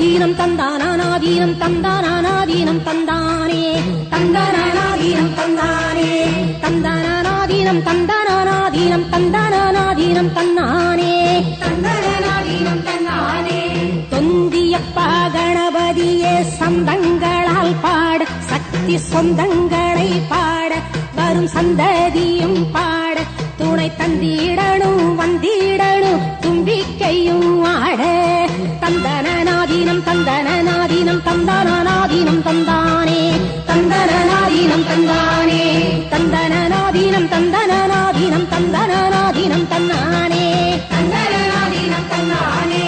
தந்தானானாதீனம் தந்தானானாதீனம் தந்தானானாதீனம் தந்தானே தந்தானானாதீனம் தந்தானே தந்தானானாதீனம் தந்தானானாதீனம் தந்தானானாதீனம் தன்னானே தந்தானானாதீனம் தன்னானே தொந்தியப்பா கணபதியே சந்தங்களால் பாட சக்தி சொந்தங்களை பாட வரும் சந்ததியும் பாட துணை தந்திடணும் வந்திடணும் தும்பிக்கையும் ஆட தந்தனாதீனம் தந்தனாதீனம் தந்தானாதீனம் தந்தானே தந்தனாதீனம் தந்தானே தந்தனாதீனம் தந்தனாதீனம் தந்தனாதீனம் தன்னானே தந்தனாதீனம் தன்னானே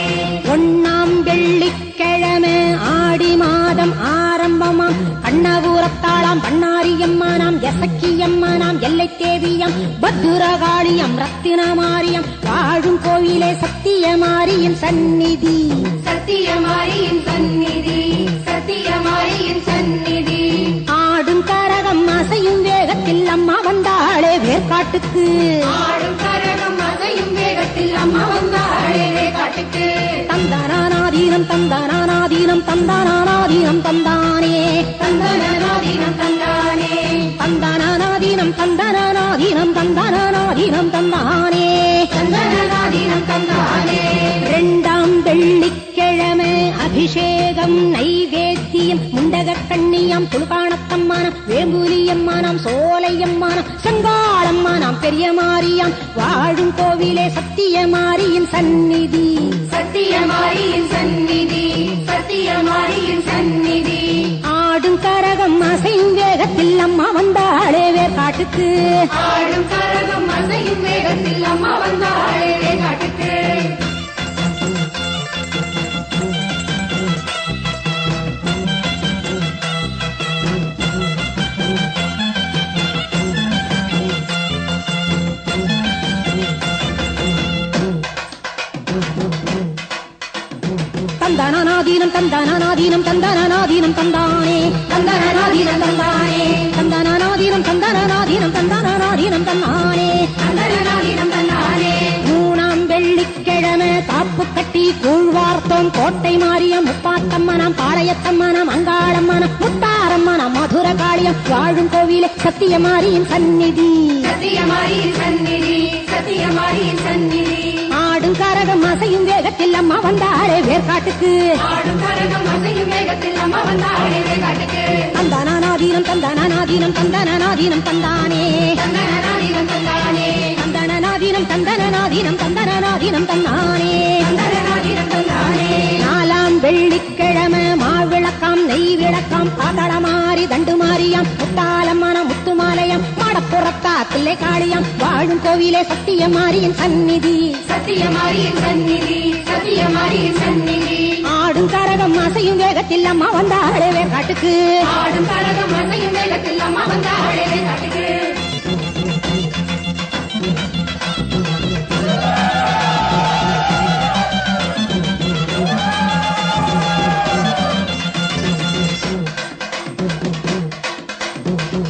ஒன்னாம் வெள்ளிக்கிழமை ஆடி மாதம் ஆரம்பமாம் கண்ணபுரத்தாளாம் பண்ணாரியம்மானாம் எசக்கியம்மானாம் எல்லை தேவியம் பத்துரகாளியம் ரத்தினமாரியம் வாழும் கோவிலே சத்தியமாரியின் சந்நிதி சத்தியமாரியின் சந்நிதி சத்தியமாரியின் சந்நிதி ஆடும் கரகம் அசையும் வேகத்தில் அம்மா வந்தாளே வேர்காட்டுக்கு ஆடும் கரகம் அசையும் வேகத்தில் அம்மா வந்தாளே வேர்காட்டுக்கு தந்தானாதீனம் தந்தானாதீனம் தந்தானாதீனம் தந்தானே தந்தானாதீனம் தந்தானே தந்தானாதீனம் தந்தானாதீனம் தந்தானாதீனம் தந்தானே தந்தானாதீனம் தந்தானே இரண்டாம் வெள்ளிக்கிழமை அபிஷேகம் நைவேத்தியம் முண்டக கண்ணியம் துளுகாணத்தம்மானம் வேம்புலியம்மானம் சோலையம்மானம் செங்காளம்மானம் பெரிய மாரியம் வாழும் கோவிலே சத்தியமாரியின் சந்நிதி சத்தியமாரியின் சந்நிதி சத்தியமாரியின் சந்நிதி ஆடும் கரகம் அசையும் வேகத்தில் அம்மா வந்தாளே வேர்காட்டுக்கு ஆடும் கரகம் அசையும் வேகத்தில் அம்மா வந்தாளே வேர்காட்டுக்கு தந்தானாதீனம் தந்தானாதீனம் தந்தானாதீனம் தந்தானே தந்தானாதீனம் தந்தானே தந்தானாதீனம் தந்தானாதீனம் தந்தானாதீனம் தந்தானே தந்தானாதீனம் தந்தானே மூணாம் வெள்ளிக்கிழமை காப்பு கட்டி கூழ்வார்த்தோம் கோட்டை மாரியம் முப்பாத்தம்மனாம் பாளையத்தம்மனாம் அங்காளம்மனாம் முத்தாரம்மனாம் மதுர காளியம் வாழும் கோவிலே சத்தியமாரியின் சந்நிதி சத்தியமாரியின் சந்நிதி சத்தியமாரியின் சந்நிதி ஆடும் கரகம் அசையும் வேகத்தில் அம்மா வந்தாளே வேர்காட்டுக்கு ஆடும் கரகம் அசையும் வேகத்தில் அம்மா வந்தாளே வேர்காட்டுக்கு தந்தானாதீனம் தந்தானாதீனம் தந்தானாதீனம் தந்தானே தந்தானாதீனம் தந்தானே தந்தானாதீனம் தந்தானாதீனம் தந்தானாதீனம் தந்தானே தந்தானாதீனம் தந்தானே நாலாம் வெள்ளிக்கிழமை மாவிளக்காம் நெய் விளக்காம் பாதளமாரி தண்டுமாரியம் முத்தாலம்மனம் முத்துமாலயம் மாடப்புறத்தா தில்லை காளியம் வாழும் கோவிலே சத்தியமாரியின் சந்நிதி சத்தியமாரியின் சந்நிதி சத்தியமாரியின் சந்நிதி ஆடும் கரகம் அசையும் வேகத்தில் அம்மா வந்தாளே வேர்காட்டுக்கு ஆடும் கரகம் அசையும் வேகத்தில் அம்மா வந்தாளே வேர்காட்டுக்கு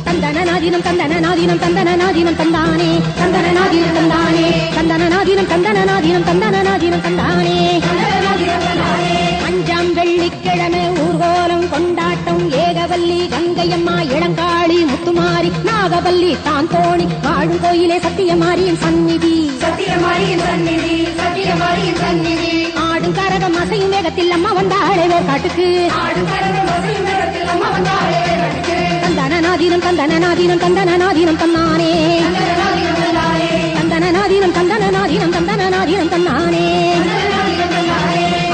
தந்தனாதீனம் தந்தனாதீனம் தந்தனாதீனம் தந்தானே தந்தனாதீனம் தந்தானே தந்தனாதீனம் தந்தனாதீனம் தந்தனாதீனம் தந்தானே தந்தனாதீனம் தந்தானே அஞ்சாம் வெள்ளிக்கிழமை ஊர்கோலம் கொண்டாட்டம் ஏகவல்லி கங்கையம்மா இளங்காளி முத்துமாரி நாகவல்லி தாந்தோணி வாழும் கோயிலே சத்தியமாரியின் சந்நிதி சத்தியமாரியின் சந்நிதி சத்தியமாரியின் சந்நிதி ஆடும் கரகம் அசையும் வேகத்தில் அம்மா வந்தாளே வேர்காட்டுக்கு ஆடும் கரகம் அசையும் வேகத்தில் அம்மா வந்தாளே வேர்காட்டுக்கு தந்தனாதீனம் தந்தனாதீனம் தந்தனாதீனம் தந்தானே தந்தனாதீனம் தந்தனாதீனம் தந்தனாதீனம் தந்தானே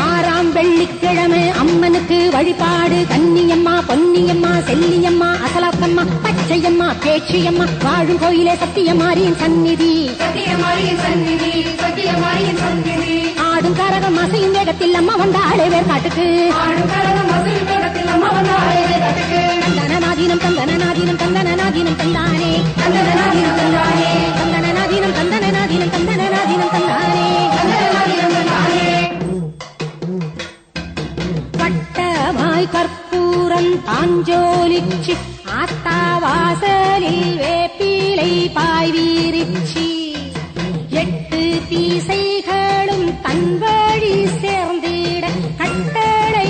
ஆறாம் வெள்ளிக்கிழமை அம்மனுக்கு வழிபாடு கன்னியம்மா பொன்னியம்மா செல்லியம்மா அசலாக்கம்மா பச்சையம்மா பேச்சியம்மா வாழும் கோயிலே சத்தியமாரியின் சந்நிதி சத்தியமாரியின் சந்நிதி சத்தியமாரியின் சந்நிதி ஆடும் கரகம் அசையும் வேகத்தில் அம்மா வந்தாளே வேர்காட்டுக்கு ஆடும் கரகம் அசையும் வேகத்தில் அம்மா வந்தாளே வேர்காட்டுக்கு தந்தனாதீனம் தந்தனாதீனம் தந்தனாதீனம் தந்தானே தந்தனாதீனம் தந்தானே தந்தனாதீனம் தந்தனாதீனம் தந்தனாதீனம் தந்தானே தந்தனாதீனம் தந்தானே வட்டமாய் கற்பூரம் தாஞ்சோலிச்சி ஆத்தாவாசலில் வேப்பிலை பாய் வீரிச்சி எட்டு தீசைகளும் தன் வழி சேர்ந்திட கட்டளை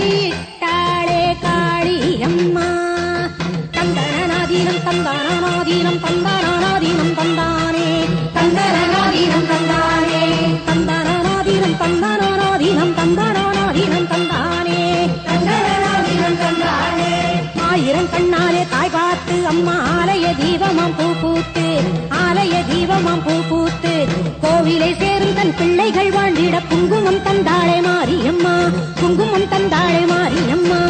ஆலய தீபமாம் பூ பூத்து கோவிலை சேரும் தன் பிள்ளைகள் வாழ்ந்திட குங்குமம் தந்தாளே மாரியம்மா, குங்குமம் தந்தாளே மாரியம்மா.